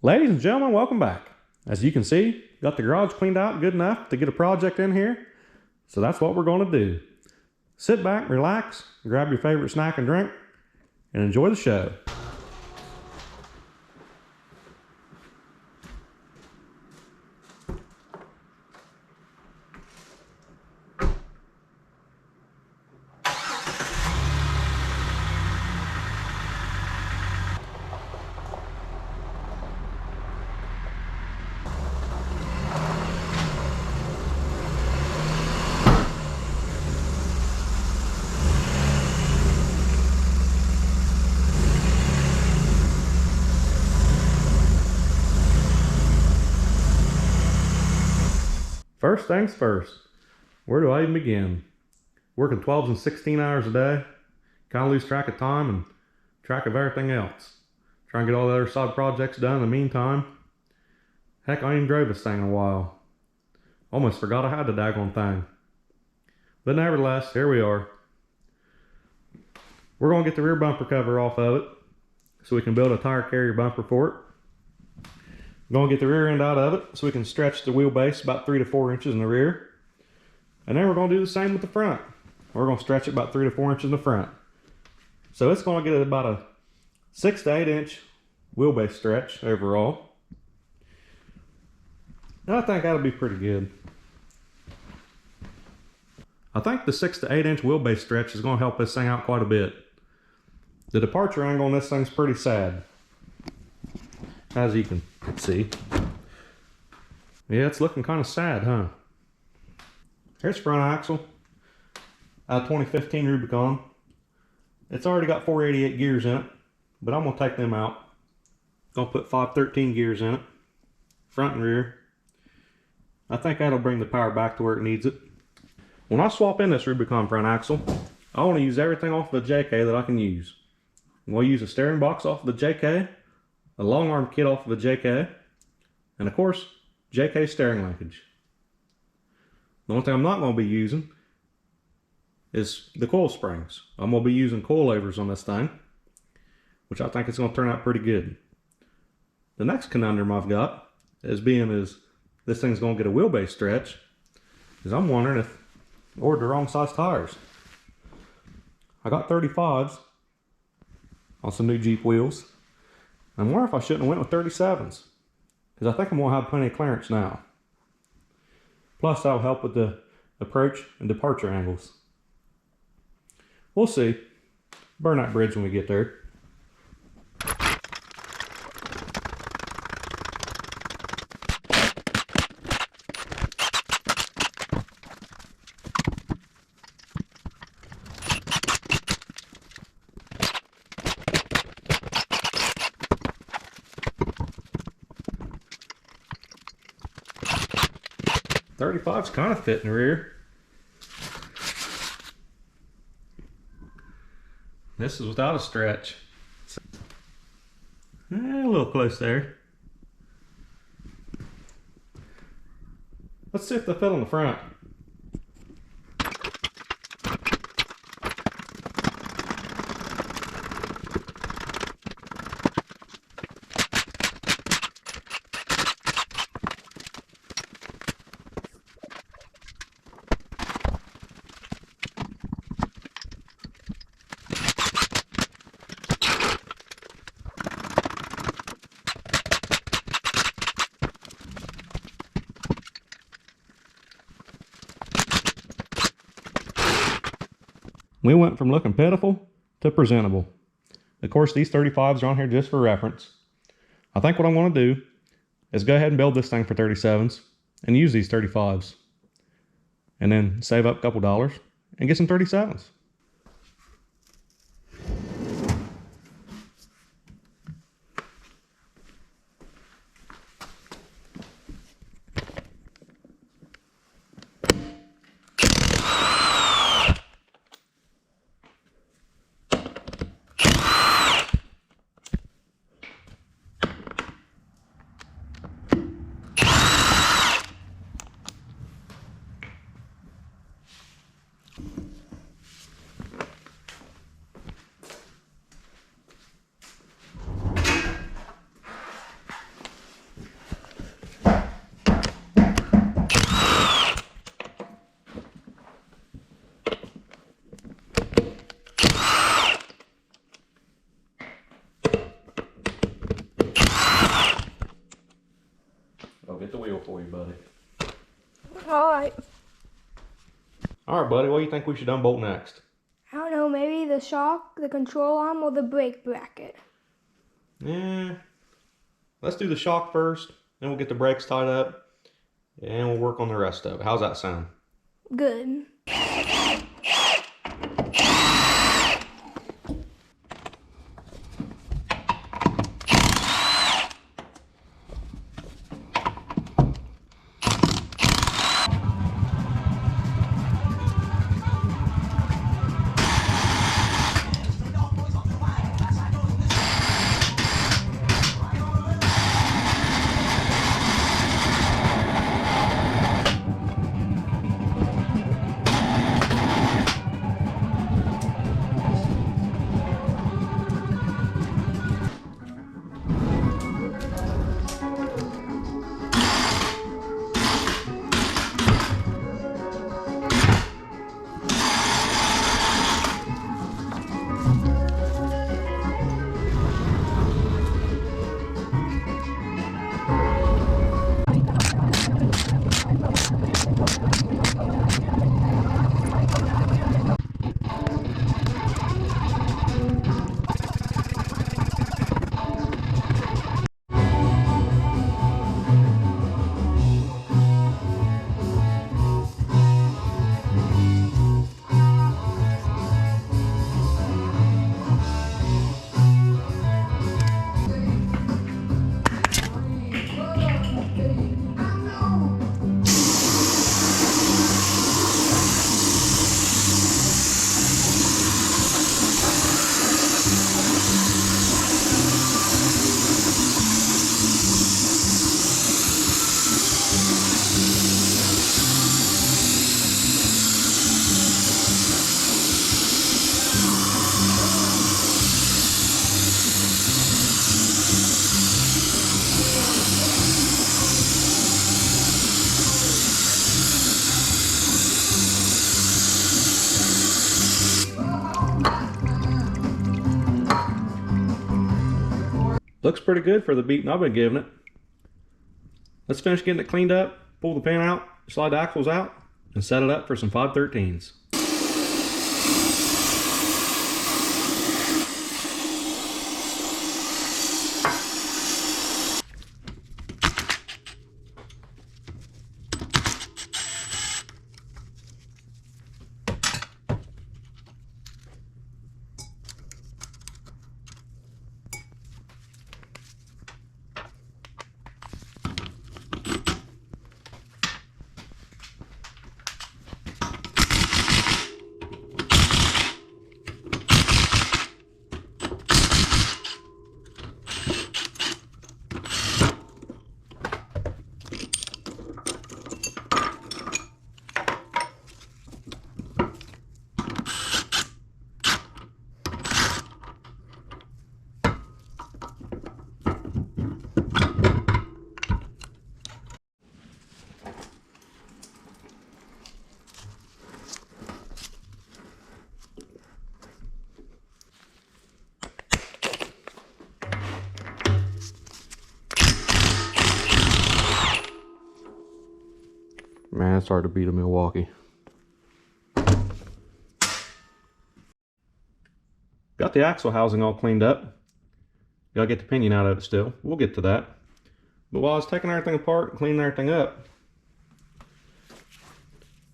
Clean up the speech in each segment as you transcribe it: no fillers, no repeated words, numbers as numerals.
Ladies and gentlemen, welcome back. As you can see, got the garage cleaned out good enough to get a project in here. So that's what we're going to do. Sit back, relax, grab your favorite snack and drink, and enjoy the show. First things first, where do I even begin? Working 12 and 16 hours a day, kind of lose track of time and track of everything else. Trying to get all the other side projects done in the meantime. Heck, I ain't drove this thing in a while. Almost forgot I had the daggone thing. But nevertheless, here we are. We're going to get the rear bumper cover off of it so we can build a tire carrier bumper for it. Going to get the rear end out of it so we can stretch the wheelbase about 3 to 4 inches in the rear. And then we're going to do the same with the front. We're going to stretch it about 3 to 4 inches in the front. So it's going to get about a 6 to 8 inch wheelbase stretch overall. And I think that'll be pretty good. I think the 6 to 8 inch wheelbase stretch is going to help this thing out quite a bit. The departure angle on this thing's pretty sad, as you can see. Yeah, it's looking kind of sad, huh? Here's front axle out of 2015 Rubicon. It's already got 488 gears in it, but I'm gonna take them out. Gonna put 513 gears in it, front and rear. I think that'll bring the power back to where it needs it. When I swap in this Rubicon front axle, I want to use everything off of the JK that I can use. I'm gonna use a steering box off of the JK, a long arm kit off of the JK, and of course, JK steering linkage. The only thing I'm not going to be using is the coil springs. I'm going to be using coilovers on this thing, which I think is going to turn out pretty good. The next conundrum I've got is this thing's going to get a wheelbase stretch, is I'm wondering if I ordered the wrong size tires. I got 35s on some new Jeep wheels. I'm wondering if I shouldn't have went with 37s, because I think I'm going to have plenty of clearance now. Plus, that'll help with the approach and departure angles. We'll see. Burn that bridge when we get there. .35's kind of fit in the rear. This is without a stretch. A little close there. Let's see if they fit on the front. We went from looking pitiful to presentable. Of course, these 35s are on here just for reference. I think what I'm going to do is go ahead and build this thing for 37s and use these 35s. And then save up a couple dollars and get some 37s. for you, buddy. Alright. Alright, buddy, what do you think we should unbolt next? I don't know, maybe the shock, the control arm, or the brake bracket. Yeah, let's do the shock first, then we'll get the brakes tied up, and we'll work on the rest of it. How's that sound? Good. Looks pretty good for the beating I've been giving it. Let's finish getting it cleaned up, pull the pin out, slide the axles out, and set it up for some 513s. Man, it's hard to beat a Milwaukee. Got the axle housing all cleaned up. Gotta get the pinion out of it still. We'll get to that. But while I was taking everything apart and cleaning everything up,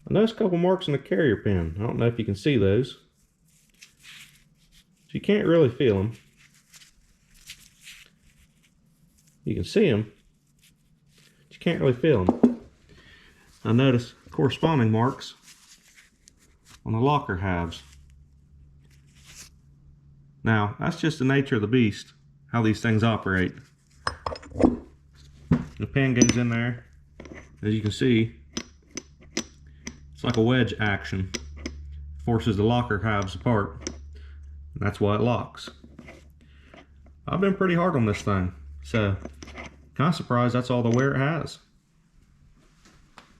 I noticed a couple marks in the carrier pin. I don't know if you can see those. You can't really feel them. You can see them, but you can't really feel them. I noticed corresponding marks on the locker halves. Now, that's just the nature of the beast, how these things operate. The pin goes in there, as you can see, it's like a wedge action. Forces the locker halves apart. And that's why it locks. I've been pretty hard on this thing, so kind of surprised that's all the wear it has.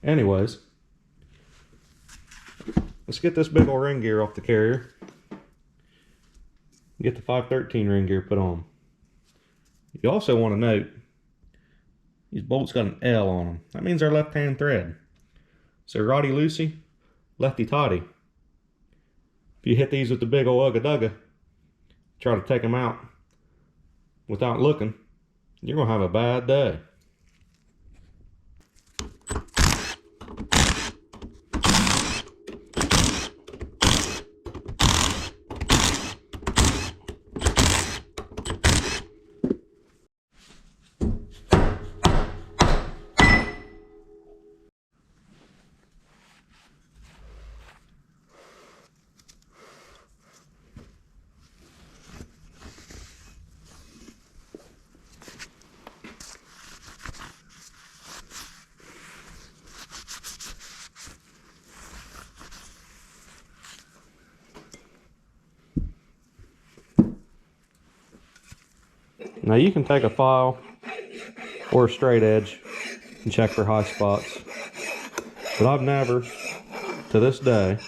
Anyways, let's get this big old ring gear off the carrier. Get the 513 ring gear put on. You also want to note These bolts got an L on them. That means they're left-hand thread. So Roddy Lucy, lefty toddy. If you hit these with the big old Ugga Dugga, try to take them out without looking, you're gonna have a bad day. Now you can take a file or a straight edge and check for high spots, but I've never, to this day,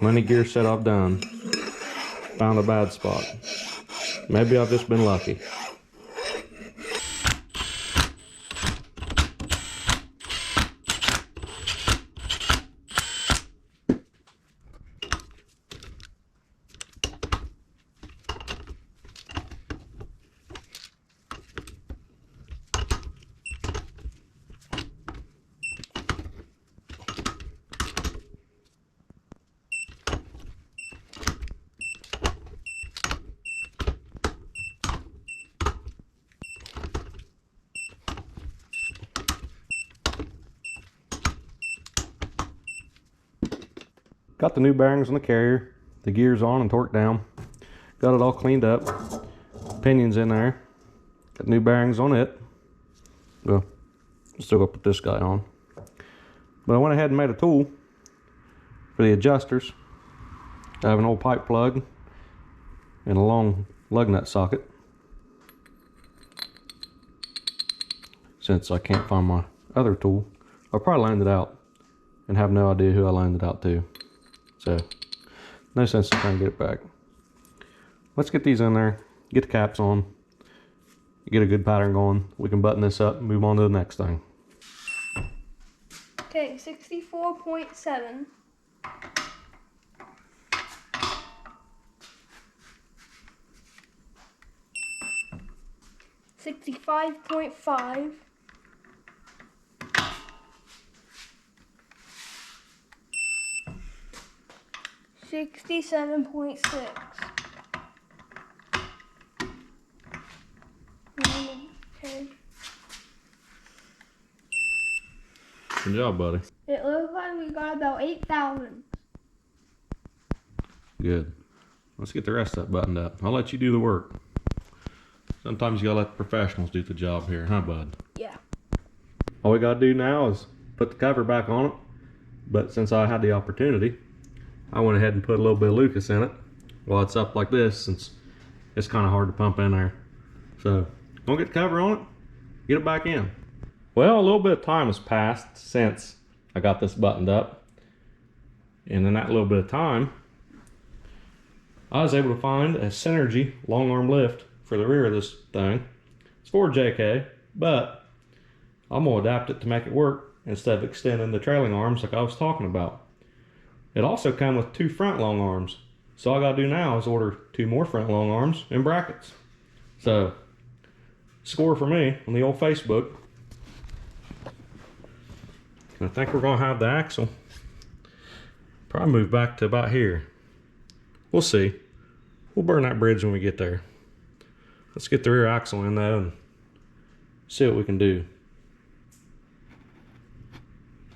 on any gear set I've done, found a bad spot. Maybe I've just been lucky. Got the new bearings on the carrier, the gears on and torqued down. Got it all cleaned up. Pinions in there. Got new bearings on it. Well, still gonna put this guy on. But I went ahead and made a tool for the adjusters. I have an old pipe plug and a long lug nut socket. Since I can't find my other tool, I'll probably loan it out and have no idea who I loaned it out to. So, no sense in trying to get it back. Let's get these in there, get the caps on, get a good pattern going. We can button this up and move on to the next thing. Okay, 64.7. 65.5. 67.6. Okay. Good job, buddy. It looks like we got about 8,000. Good. Let's get the rest of that buttoned up. I'll let you do the work. Sometimes you gotta let the professionals do the job here, huh, bud? Yeah. All we gotta do now is put the cover back on it. But since I had the opportunity, I went ahead and put a little bit of Lucas in it while it's up like this, since it's kind of hard to pump in there. So, gonna get the cover on it, get it back in. Well, a little bit of time has passed since I got this buttoned up. And in that little bit of time, I was able to find a Synergy long arm lift for the rear of this thing. It's for JK, but I'm gonna adapt it to make it work instead of extending the trailing arms like I was talking about. It also comes with 2 front long arms. So all I gotta do now is order 2 more front long arms and brackets. So, score for me on the old Facebook. And I think we're gonna have the axle probably move back to about here. We'll see. We'll burn that bridge when we get there. Let's get the rear axle in though and see what we can do.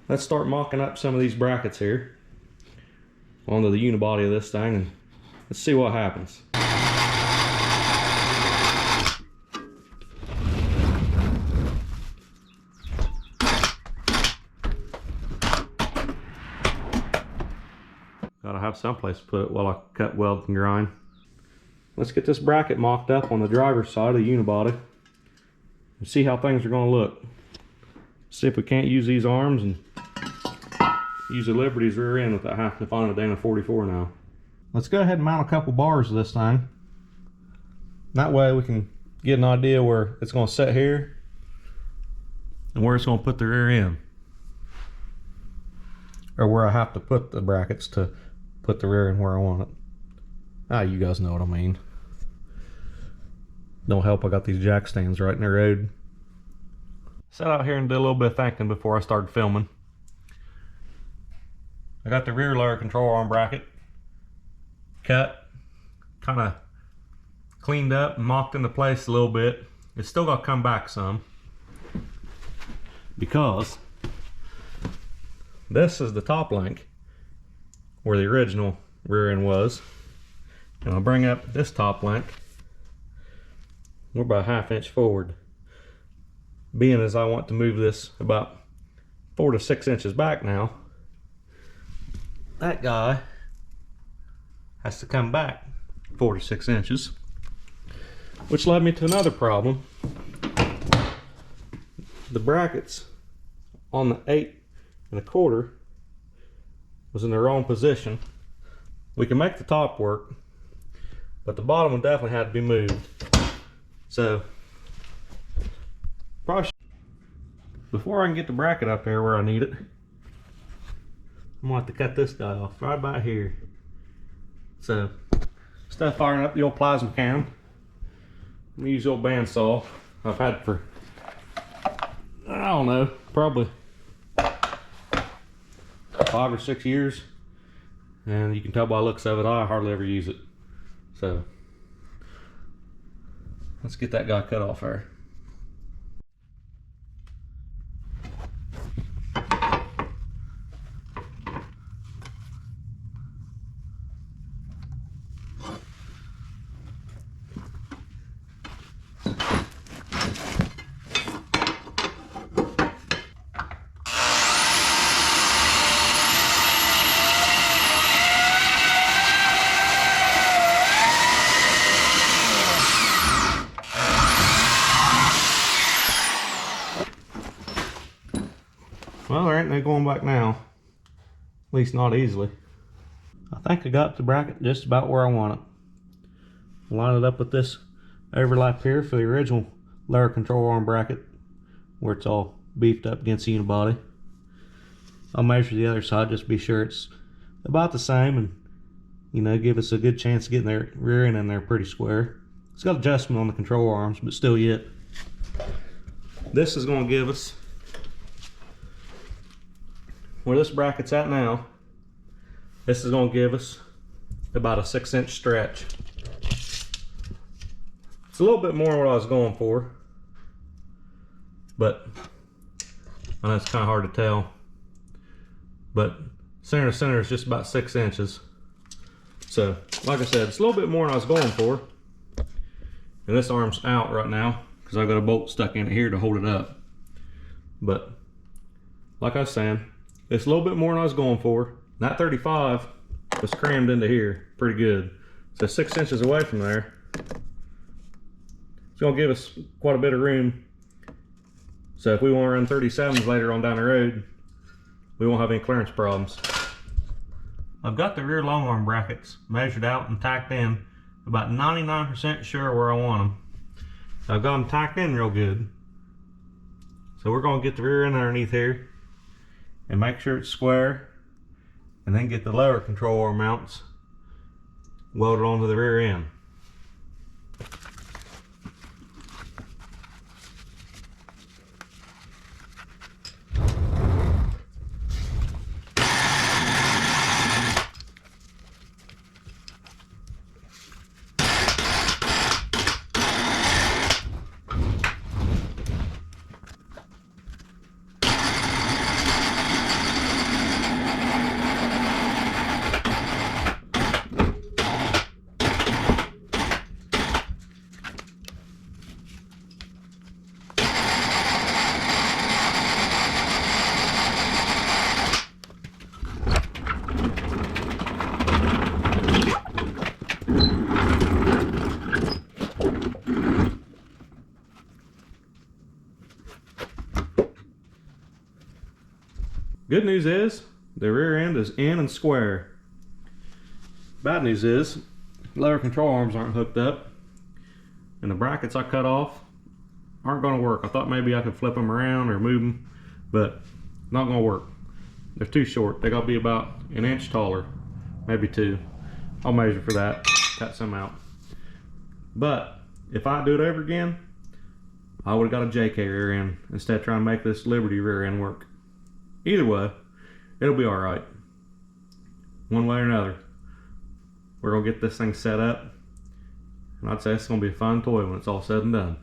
Let's start mocking up some of these brackets here onto the unibody of this thing and let's see what happens. Gotta have someplace to put it while I cut, weld, and grind. Let's get this bracket mocked up on the driver's side of the unibody and see how things are gonna look. See if we can't use these arms and use the Liberty's rear end without having to find a Dana 44 now. Let's go ahead and mount a couple bars of this thing. That way we can get an idea where it's going to sit here and where it's going to put the rear end. Or where I have to put the brackets to put the rear end where I want it. Ah, you guys know what I mean. Don't help I got these jack stands right in the road. Sat out here and did a little bit of thinking before I started filming. I got the rear lower control arm bracket cut, kind of cleaned up and mocked into place a little bit. It's still got to come back some, because this is the top link where the original rear end was, and I'll bring up this top link. We're about 1/2 inch forward, being as I want to move this about 4 to 6 inches back now. That guy has to come back 4 to 6 inches, which led me to another problem. The brackets on the 8 1/4 was in the wrong position. We can make the top work, but the bottom one definitely had to be moved. So probably before I can get the bracket up there where I need it, I'm gonna have to cut this guy off right about here. So instead of firing up the old plasma cam, I'm gonna use the old bandsaw I've had for, I don't know, probably 5 or 6 years, and you can tell by the looks of it I hardly ever use it. So let's get that guy cut off there. Well, there ain't no going back now. At least not easily. I think I got the bracket just about where I want it. Line it up with this overlap here for the original lower control arm bracket, where it's all beefed up against the unibody. I'll measure the other side just to be sure it's about the same, and you know, give us a good chance of getting their rear end in there pretty square. It's got adjustment on the control arms, but still yet. This is going to give us, where this bracket's at now, this is going to give us about a 6 inch stretch. It's a little bit more than what I was going for, but I know it's kind of hard to tell. But center to center is just about 6 inches. So, like I said, it's a little bit more than I was going for. And this arm's out right now because I've got a bolt stuck in it here to hold it up. But, like I was saying, it's a little bit more than I was going for. That 35 was crammed into here pretty good. So 6 inches away from there, it's gonna give us quite a bit of room. So if we want to run 37s later on down the road, we won't have any clearance problems. I've got the rear long arm brackets measured out and tacked in, about 99% sure where I want them. I've got them tacked in real good. So we're gonna get the rear end underneath here and make sure it's square, and then get the lower control arm mounts welded onto the rear end. Good news is the rear end is in and square. Bad news is lower control arms aren't hooked up, and the brackets I cut off aren't going to work. I thought maybe I could flip them around or move them, but not going to work. They're too short. They got to be about an inch taller, maybe 2. I'll measure for that, cut some out. But if I do it over again, I would have got a JK rear end instead of trying to make this Liberty rear end work. Either way, it'll be all right. One way or another, we're gonna get this thing set up, and I'd say it's gonna be a fun toy when it's all said and done.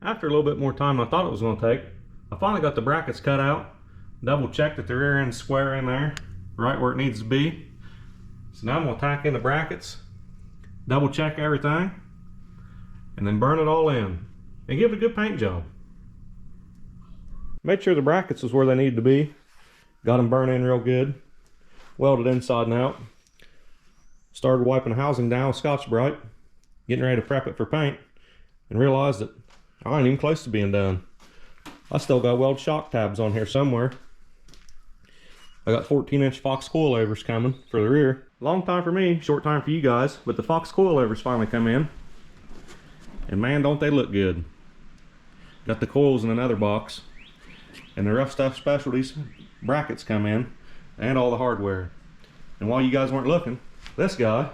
After a little bit more time than I thought it was gonna take, I finally got the brackets cut out, double checked that the rear end's square in there, right where it needs to be. So now I'm gonna tack in the brackets, double check everything, and then burn it all in and give it a good paint job. Made sure the brackets was where they need to be. Got them burned in real good. Welded inside and out. Started wiping the housing down with Scotch-Brite, getting ready to prep it for paint, and realized that I ain't even close to being done. I still got weld shock tabs on here somewhere. I got 14-inch Fox coilovers coming for the rear. Long time for me, short time for you guys, but the Fox coilovers finally come in. And man, don't they look good. Got the coils in another box. And the Rough Stuff Specialties brackets come in, and all the hardware. And while you guys weren't looking, this guy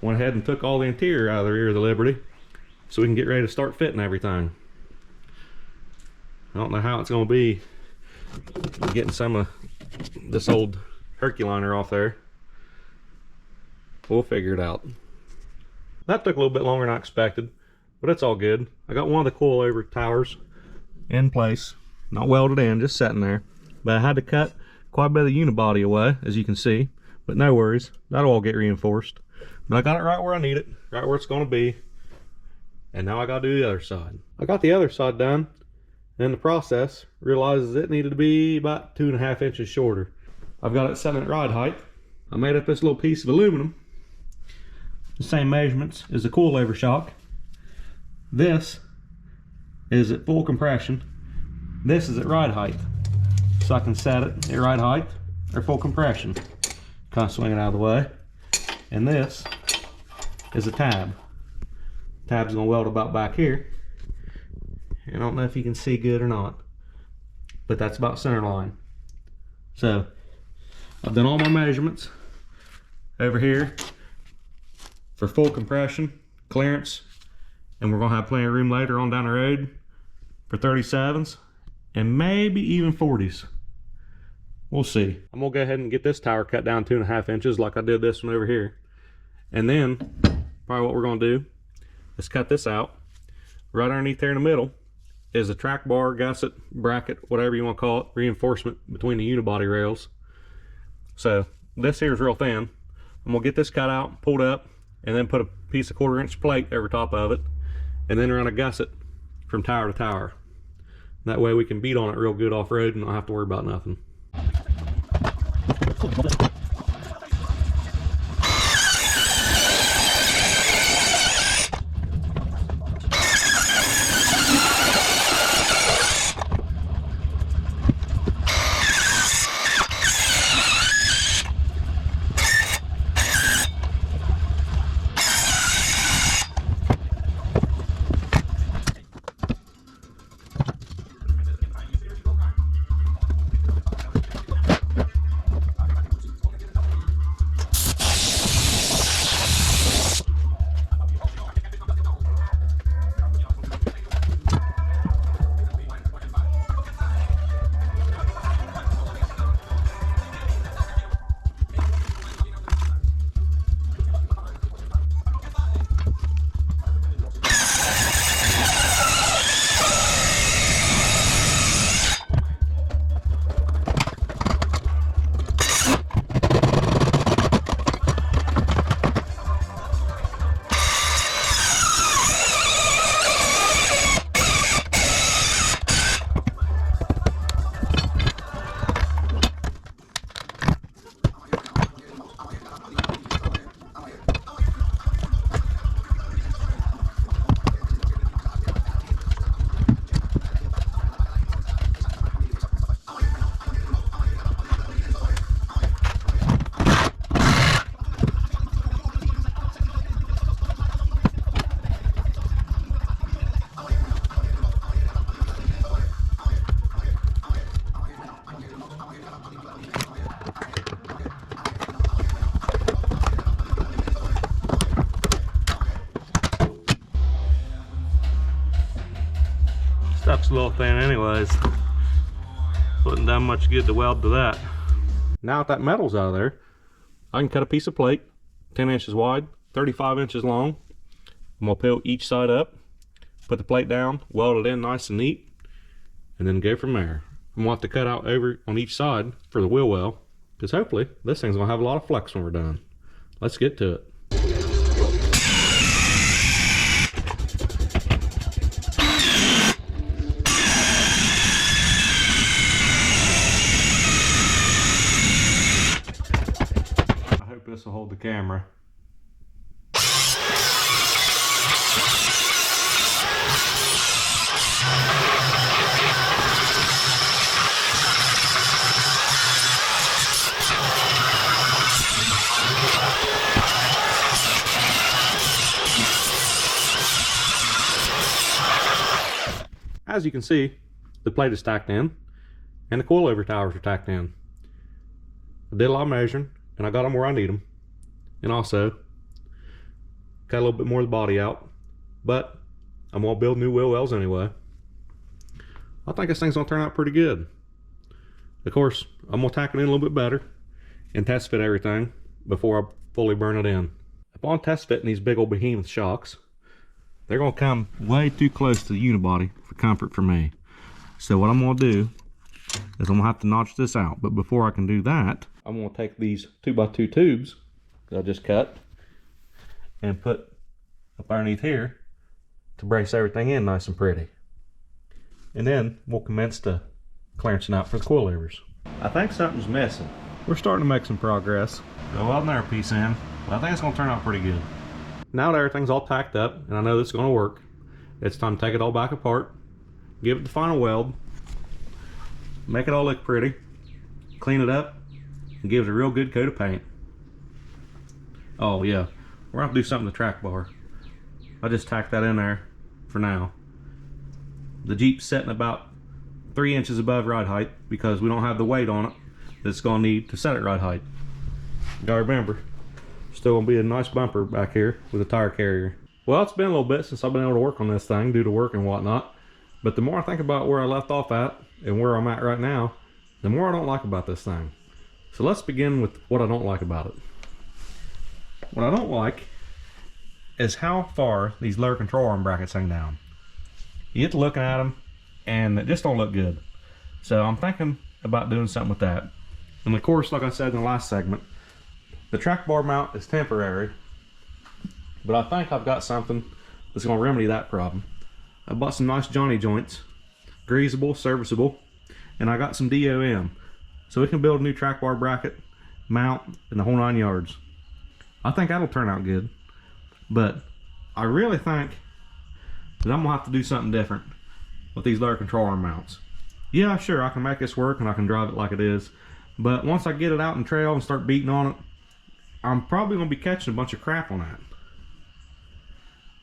went ahead and took all the interior out of the rear of the Liberty so we can get ready to start fitting everything. I don't know how it's going to be getting some of this old Herculiner off there. We'll figure it out. That took a little bit longer than I expected, but it's all good. I got one of the coilover towers in place, not welded in, just sitting there. But I had to cut quite a bit of the unibody away, as you can see. But no worries, that'll all get reinforced. But I got it right where I need it, right where it's going to be. And now I got to do the other side. I got the other side done, and in the process, realizes it needed to be about 2.5 inches shorter. I've got it set at ride height. I made up this little piece of aluminum, the same measurements as the coilover shock. This is at full compression. This is at ride height. So I can set it at ride height or full compression. Kind of swing it out of the way. And this is a tab. Tab's gonna weld about back here. I don't know if you can see good or not, but that's about center line. So I've done all my measurements over here for full compression, clearance, and we're gonna have plenty of room later on down the road for 37s and maybe even 40s. We'll see. I'm gonna go ahead and get this tower cut down 2.5 inches like I did this one over here. And then probably what we're gonna do is cut this out. Right underneath there in the middle is a track bar, gusset, bracket, whatever you want to call it, reinforcement between the unibody rails. So this here is real thin. I'm gonna get this cut out, pulled up, and then put a piece of 1/4 inch plate over top of it, and then run a gusset from tower to tower. That way we can beat on it real good off road and not have to worry about nothing. Stuff's a little thin anyways. Wouldn't done much good to weld to that. Now that metal's out of there, I can cut a piece of plate, 10 inches wide, 35 inches long. I'm gonna peel each side up, put the plate down, weld it in nice and neat, and then go from there. I'm gonna have to cut out over on each side for the wheel well, because hopefully this thing's gonna have a lot of flex when we're done. Let's get to it. I hope this will hold the camera. As you can see, the plate is tacked in and the coilover towers are tacked in. I did a lot of measuring and I got them where I need them, and also cut a little bit more of the body out, but I'm gonna build new wheel wells anyway. I think this thing's gonna turn out pretty good. Of course, I'm gonna tack it in a little bit better and test fit everything before I fully burn it in. Upon test fitting these big old behemoth shocks, they're gonna come way too close to the unibody for comfort for me. So what I'm gonna do is I'm gonna have to notch this out. But before I can do that, I'm gonna take these 2x2 tubes that I just cut and put up underneath here to brace everything in nice and pretty. And then we'll commence to clearancing out for the coilovers. I think something's missing. We're starting to make some progress. So welding our piece in, but I think it's gonna turn out pretty good. Now that everything's all tacked up and I know this is going to work, it's time to take it all back apart, give it the final weld, make it all look pretty, clean it up, and give it a real good coat of paint. Oh yeah, we're going to have to do something to the track bar. I just tacked that in there for now. The Jeep's sitting about 3 inches above ride height because we don't have the weight on it that's going to need to set it ride height. You gotta remember, still gonna be a nice bumper back here with a tire carrier. Well, it's been a little bit since I've been able to work on this thing due to work and whatnot, but the more I think about where I left off at and where I'm at right now, the more I don't like about this thing. So let's begin with what I don't like about it. What I don't like is how far these lower control arm brackets hang down. You get to looking at them and it just don't look good. So I'm thinking about doing something with that. And of course, like I said in the last segment, the track bar mount is temporary, but I think I've got something that's going to remedy that problem. I bought some nice Johnny joints, greasable, serviceable, and I got some DOM, so we can build a new track bar bracket, mount, and the whole 9 yards. I think that'll turn out good, but I really think that I'm going to have to do something different with these lower control arm mounts. Yeah, sure, I can make this work and I can drive it like it is, but once I get it out in trail and start beating on it, I'm probably going to be catching a bunch of crap on that.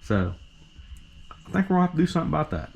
So, I think we're going to have to do something about that.